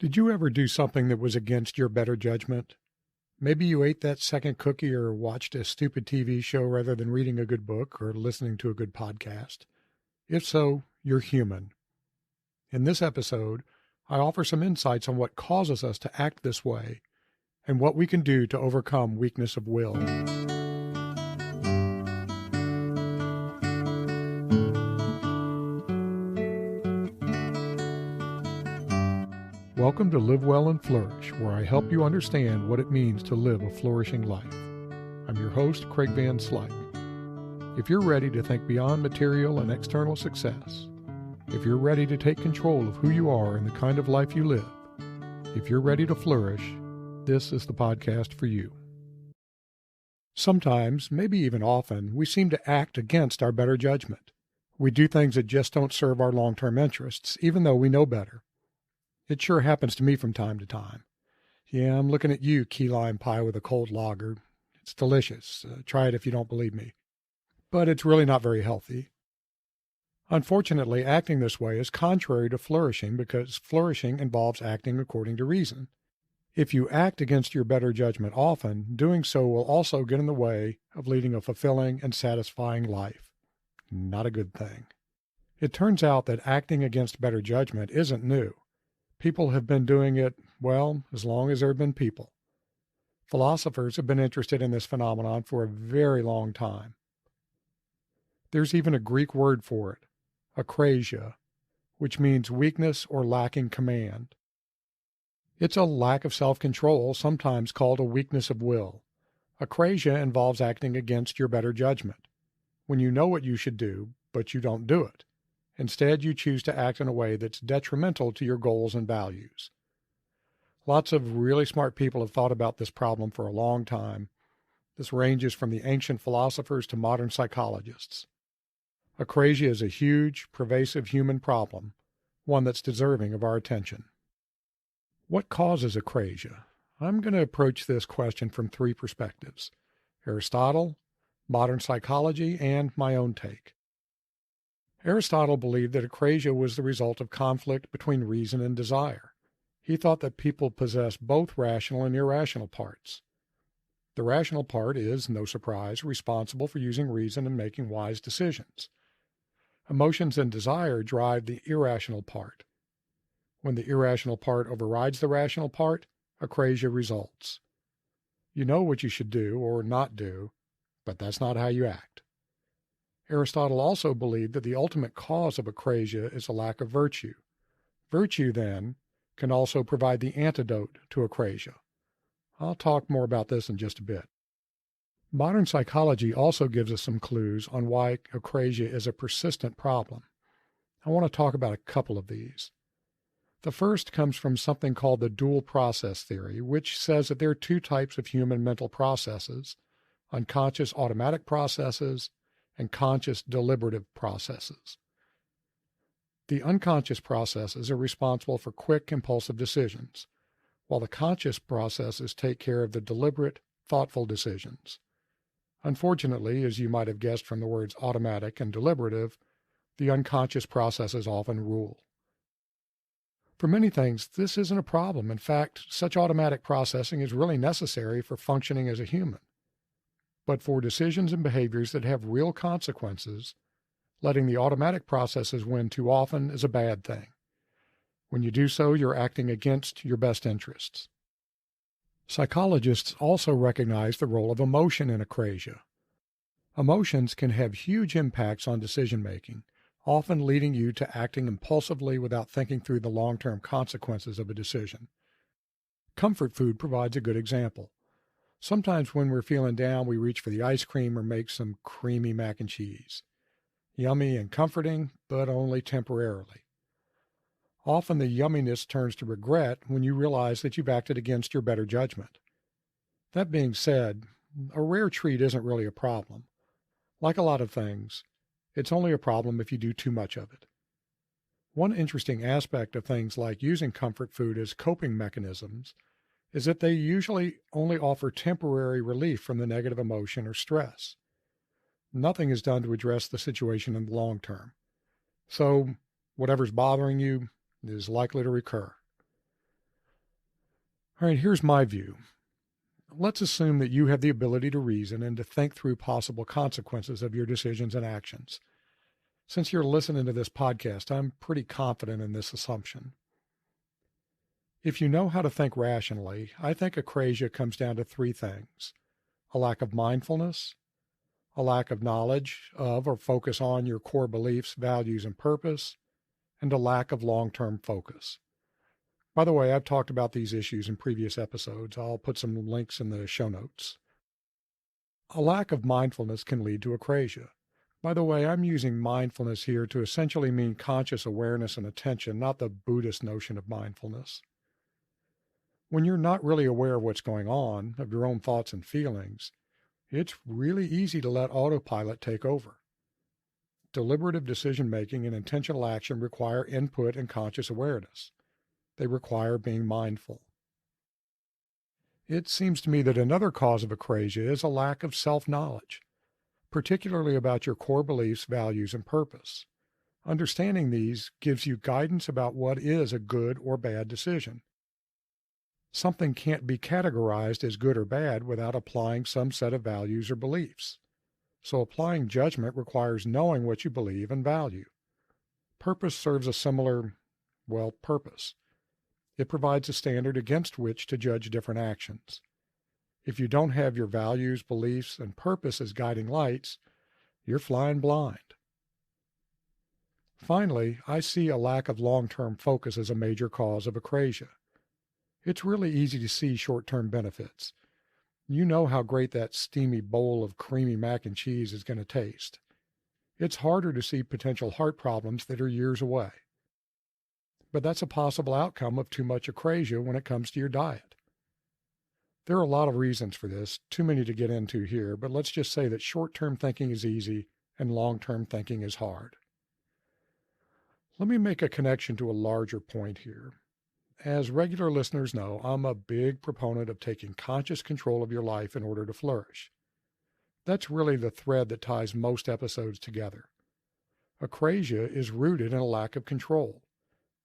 Did you ever do something that was against your better judgment? Maybe you ate that second cookie or watched a stupid TV show rather than reading a good book or listening to a good podcast. If so, you're human. In this episode, I offer some insights on what causes us to act this way and what we can do to overcome weakness of will. Welcome to Live Well and Flourish, where I help you understand what it means to live a flourishing life. I'm your host, Craig Van Slyke. If you're ready to think beyond material and external success, if you're ready to take control of who you are and the kind of life you live, if you're ready to flourish, this is the podcast for you. Sometimes, maybe even often, we seem to act against our better judgment. We do things that just don't serve our long-term interests, even though we know better. It sure happens to me from time to time. Yeah, I'm looking at you, key lime pie with a cold lager. It's delicious. Try it if you don't believe me. But it's really not very healthy. Unfortunately, acting this way is contrary to flourishing because flourishing involves acting according to reason. If you act against your better judgment often, doing so will also get in the way of leading a fulfilling and satisfying life. Not a good thing. It turns out that acting against better judgment isn't new. People have been doing it, well, as long as there have been people. Philosophers have been interested in this phenomenon for a very long time. There's even a Greek word for it, Akrasia, which means weakness or lacking command. It's a lack of self-control, sometimes called a weakness of will. Akrasia involves acting against your better judgment, when you know what you should do, but you don't do it. Instead, you choose to act in a way that's detrimental to your goals and values. Lots of really smart people have thought about this problem for a long time. This ranges from the ancient philosophers to modern psychologists. Akrasia is a huge, pervasive human problem, one that's deserving of our attention. What causes akrasia? I'm going to approach this question from three perspectives: Aristotle, modern psychology, and my own take. Aristotle believed that akrasia was the result of conflict between reason and desire. He thought that people possess both rational and irrational parts. The rational part is, no surprise, responsible for using reason and making wise decisions. Emotions and desire drive the irrational part. When the irrational part overrides the rational part, akrasia results. You know what you should do or not do, but that's not how you act. Aristotle also believed that the ultimate cause of akrasia is a lack of virtue. Virtue, then, can also provide the antidote to akrasia. I'll talk more about this in just a bit. Modern psychology also gives us some clues on why akrasia is a persistent problem. I want to talk about a couple of these. The first comes from something called the dual process theory, which says that there are two types of human mental processes: unconscious automatic processes and conscious deliberative processes. The unconscious processes are responsible for quick, impulsive decisions, while the conscious processes take care of the deliberate, thoughtful decisions. Unfortunately, as you might have guessed from the words automatic and deliberative, the unconscious processes often rule. For many things, this isn't a problem. In fact, such automatic processing is really necessary for functioning as a human. But for decisions and behaviors that have real consequences, letting the automatic processes win too often is a bad thing. When you do so, you're acting against your best interests. Psychologists also recognize the role of emotion in akrasia. Emotions can have huge impacts on decision-making, often leading you to acting impulsively without thinking through the long-term consequences of a decision. Comfort food provides a good example. Sometimes when we're feeling down, we reach for the ice cream or make some creamy mac and cheese. Yummy and comforting, but only temporarily. Often the yumminess turns to regret when you realize that you've acted against your better judgment. That being said, a rare treat isn't really a problem. Like a lot of things, it's only a problem if you do too much of it. One interesting aspect of things like using comfort food as coping mechanisms is that they usually only offer temporary relief from the negative emotion or stress. Nothing is done to address the situation in the long term. So whatever's bothering you is likely to recur. All right, here's my view. Let's assume that you have the ability to reason and to think through possible consequences of your decisions and actions. Since you're listening to this podcast, I'm pretty confident in this assumption. If you know how to think rationally, I think akrasia comes down to three things: a lack of mindfulness, a lack of knowledge of or focus on your core beliefs, values, and purpose, and a lack of long-term focus. By the way, I've talked about these issues in previous episodes. I'll put some links in the show notes. A lack of mindfulness can lead to akrasia. By the way, I'm using mindfulness here to essentially mean conscious awareness and attention, not the Buddhist notion of mindfulness. When you're not really aware of what's going on, of your own thoughts and feelings, it's really easy to let autopilot take over. Deliberative decision-making and intentional action require input and conscious awareness. They require being mindful. It seems to me that another cause of akrasia is a lack of self-knowledge, particularly about your core beliefs, values, and purpose. Understanding these gives you guidance about what is a good or bad decision. Something can't be categorized as good or bad without applying some set of values or beliefs. So applying judgment requires knowing what you believe and value. Purpose serves a similar, purpose. It provides a standard against which to judge different actions. If you don't have your values, beliefs, and purpose as guiding lights, you're flying blind. Finally, I see a lack of long-term focus as a major cause of akrasia. It's really easy to see short-term benefits. You know how great that steamy bowl of creamy mac and cheese is going to taste. It's harder to see potential heart problems that are years away. But that's a possible outcome of too much akrasia when it comes to your diet. There are a lot of reasons for this, too many to get into here, but let's just say that short-term thinking is easy and long-term thinking is hard. Let me make a connection to a larger point here. As regular listeners know, I'm a big proponent of taking conscious control of your life in order to flourish. That's really the thread that ties most episodes together. Akrasia is rooted in a lack of control.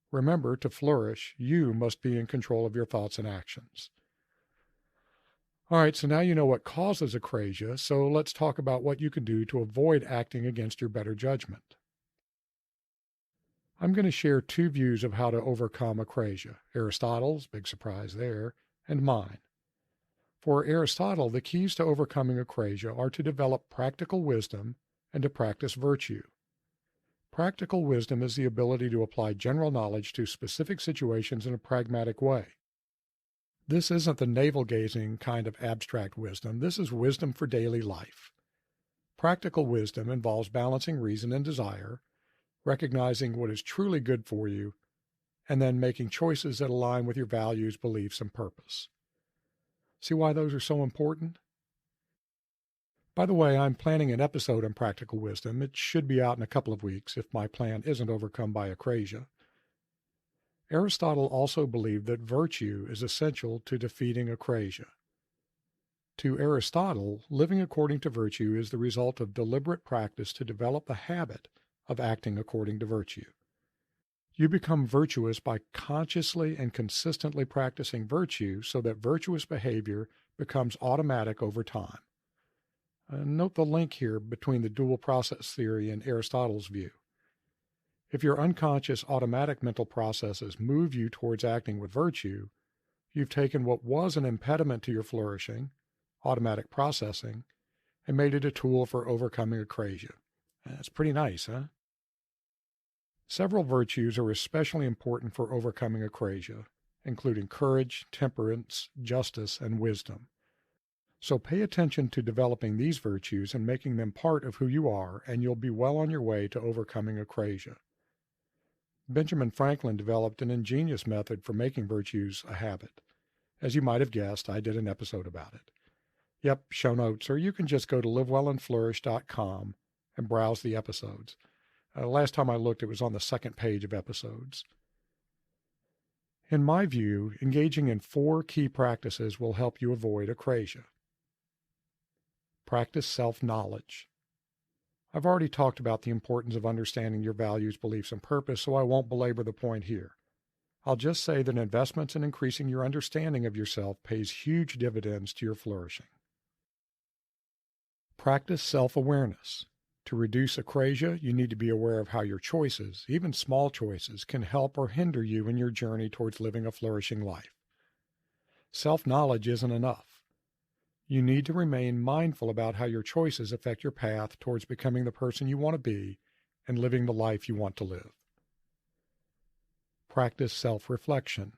Remember, to flourish, you must be in control of your thoughts and actions. All right, so now you know what causes akrasia, so let's talk about what you can do to avoid acting against your better judgment. I'm going to share two views of how to overcome akrasia: Aristotle's, big surprise there, and mine. For Aristotle, the keys to overcoming akrasia are to develop practical wisdom and to practice virtue. Practical wisdom is the ability to apply general knowledge to specific situations in a pragmatic way. This isn't the navel-gazing kind of abstract wisdom. This is wisdom for daily life. Practical wisdom involves balancing reason and desire, recognizing what is truly good for you, and then making choices that align with your values, beliefs, and purpose. See why those are so important? By the way, I'm planning an episode on practical wisdom. It should be out in a couple of weeks if my plan isn't overcome by akrasia. Aristotle also believed that virtue is essential to defeating akrasia. To Aristotle, living according to virtue is the result of deliberate practice to develop the habit of acting according to virtue. You become virtuous by consciously and consistently practicing virtue so that virtuous behavior becomes automatic over time. Note the link here between the dual process theory and Aristotle's view. If your unconscious automatic mental processes move you towards acting with virtue, you've taken what was an impediment to your flourishing, automatic processing, and made it a tool for overcoming akrasia. That's pretty nice, huh? Several virtues are especially important for overcoming akrasia, including courage, temperance, justice, and wisdom. So pay attention to developing these virtues and making them part of who you are, and you'll be well on your way to overcoming akrasia. Benjamin Franklin developed an ingenious method for making virtues a habit. As you might have guessed, I did an episode about it. Yep, show notes, or you can just go to livewellandflourish.com and browse the episodes. Last time I looked, it was on the second page of episodes. In my view, engaging in 4 key practices will help you avoid akrasia. Practice self-knowledge. I've already talked about the importance of understanding your values, beliefs, and purpose, so I won't belabor the point here. I'll just say that investments in increasing your understanding of yourself pays huge dividends to your flourishing. Practice self-awareness. To reduce akrasia, you need to be aware of how your choices, even small choices, can help or hinder you in your journey towards living a flourishing life. Self-knowledge isn't enough. You need to remain mindful about how your choices affect your path towards becoming the person you want to be and living the life you want to live. Practice self-reflection.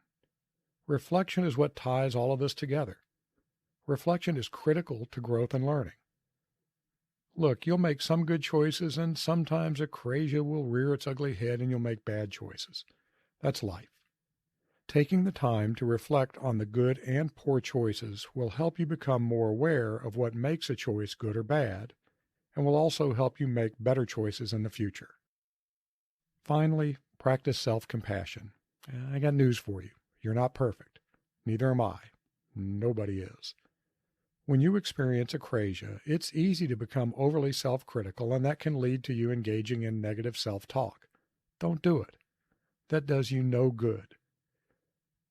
Reflection is what ties all of this together. Reflection is critical to growth and learning. Look, you'll make some good choices, and sometimes akrasia will rear its ugly head and you'll make bad choices. That's life. Taking the time to reflect on the good and poor choices will help you become more aware of what makes a choice good or bad, and will also help you make better choices in the future. Finally, practice self-compassion. I got news for you. You're not perfect. Neither am I. Nobody is. When you experience akrasia, it's easy to become overly self-critical, and that can lead to you engaging in negative self-talk. Don't do it. That does you no good.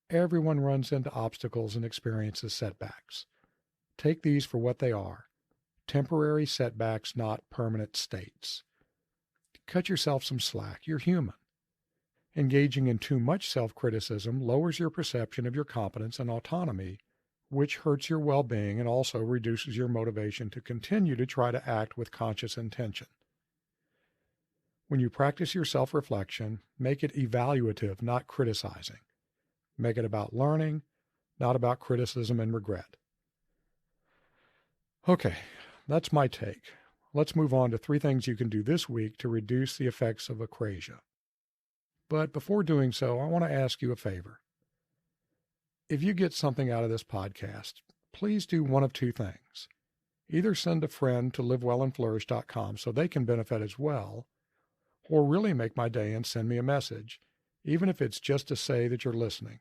Everyone runs into obstacles and experiences setbacks. Take these for what they are. Temporary setbacks, not permanent states. Cut yourself some slack. You're human. Engaging in too much self-criticism lowers your perception of your competence and autonomy, which hurts your well-being and also reduces your motivation to continue to try to act with conscious intention. When you practice your self-reflection, make it evaluative, not criticizing. Make it about learning, not about criticism and regret. Okay, that's my take. Let's move on to 3 things you can do this week to reduce the effects of akrasia. But before doing so, I want to ask you a favor. If you get something out of this podcast, please do one of 2 things. Either send a friend to livewellandflourish.com so they can benefit as well, or really make my day and send me a message, even if it's just to say that you're listening.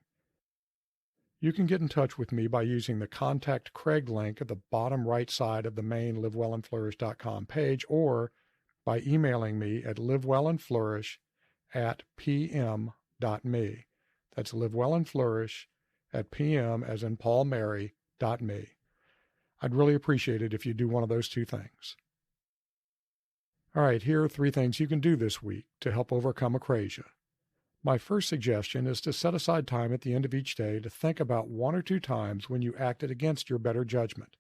You can get in touch with me by using the Contact Craig link at the bottom right side of the main livewellandflourish.com page, or by emailing me at livewellandflourish@pm.me. That's livewellandflourish@pm, as in Paul Mary.me. I'd really appreciate it if you do one of those 2 things. All right, here are 3 things you can do this week to help overcome akrasia. My first suggestion is to set aside time at the end of each day to think about 1 or 2 times when you acted against your better judgment.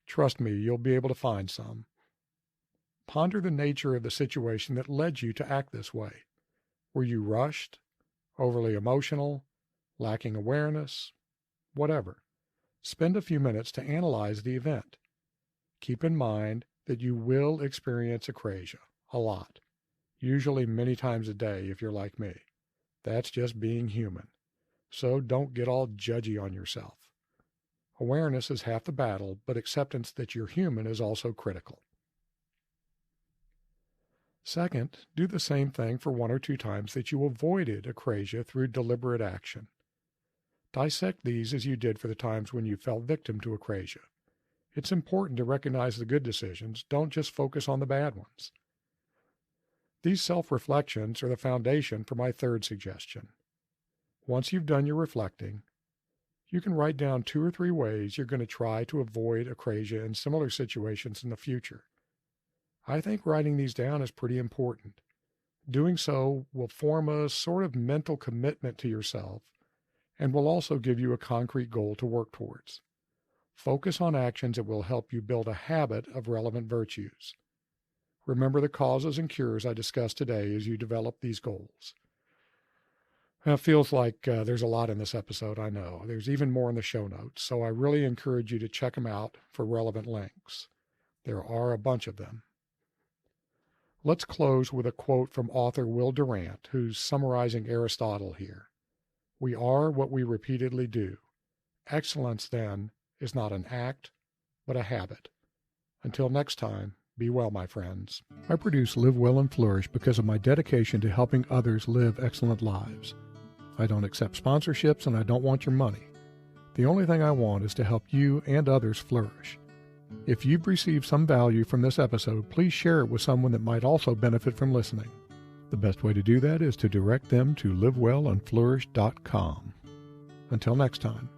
Trust me, you'll be able to find some. Ponder the nature of the situation that led you to act this way. Were you rushed, overly emotional, lacking awareness, whatever? Spend a few minutes to analyze the event. Keep in mind that you will experience akrasia a lot, usually many times a day if you're like me. That's just being human. So don't get all judgy on yourself. Awareness is half the battle, but acceptance that you're human is also critical. Second, do the same thing for 1 or 2 times that you avoided akrasia through deliberate action. Dissect these as you did for the times when you fell victim to akrasia. It's important to recognize the good decisions. Don't just focus on the bad ones. These self-reflections are the foundation for my third suggestion. Once you've done your reflecting, you can write down 2 or 3 ways you're going to try to avoid akrasia in similar situations in the future. I think writing these down is pretty important. Doing so will form a sort of mental commitment to yourself and will also give you a concrete goal to work towards. Focus on actions that will help you build a habit of relevant virtues. Remember the causes and cures I discussed today as you develop these goals. It feels like there's a lot in this episode, I know. There's even more in the show notes, so I really encourage you to check them out for relevant links. There are a bunch of them. Let's close with a quote from author Will Durant, who's summarizing Aristotle here. We are what we repeatedly do. Excellence, then, is not an act, but a habit. Until next time, be well, my friends. I produce Live Well and Flourish because of my dedication to helping others live excellent lives. I don't accept sponsorships and I don't want your money. The only thing I want is to help you and others flourish. If you've received some value from this episode, please share it with someone that might also benefit from listening. The best way to do that is to direct them to livewellandflourish.com. Until next time.